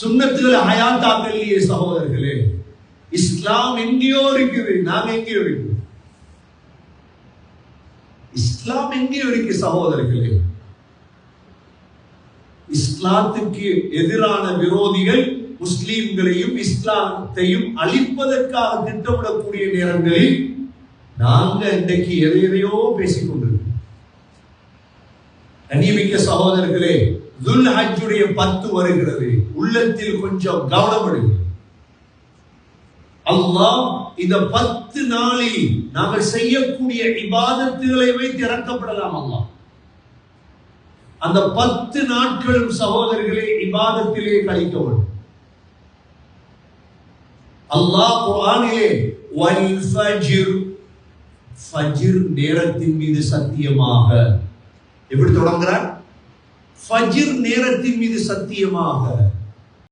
சுன்னத்துகளை ஹயாத்தாக்கலையே சகோதரர்களே. இஸ்லாம் எங்கேயோ இருக்குது, நாங்க எங்கேயோ இருக்கு. இஸ்லாம் எங்கேயோ இருக்கு சகோதரர்களே. இஸ்லாத்துக்கு எதிரான விரோதிகள் முஸ்லிம்களையும் இஸ்லாத்தையும் அழிப்பதற்காக திட்டமிடக்கூடிய நேரங்களில் நாங்க இன்றைக்கு எதையோ பேசிக்கொண்டிருக்கோம். கண்ணியமிக்க சகோதரர்களே, துல்ஹஜ்ஜுடைய 10 வருகிறது. உள்ளத்தில் கொஞ்சம் கவனப்படுங்க. அல்லாஹ் இந்த 10 நாளில் நாங்கள் செய்யக்கூடிய இபாதத்துகளை வைத்து இறக்கப்படலாம். அல்லாஹ் அந்த 10 நாட்களும் சகோதரர்களே இபாதத்திலே கழிக்கணும். அல்லாஹ் குர்ஆனிலே வல் ஃபஜ்ர், ஃபஜ்ர் நேரத்தின் மீது சத்தியமாக எப்படி தொடங்குறார்? ஃபஜ்ர் நேரத்தின் மீது சத்தியமாக.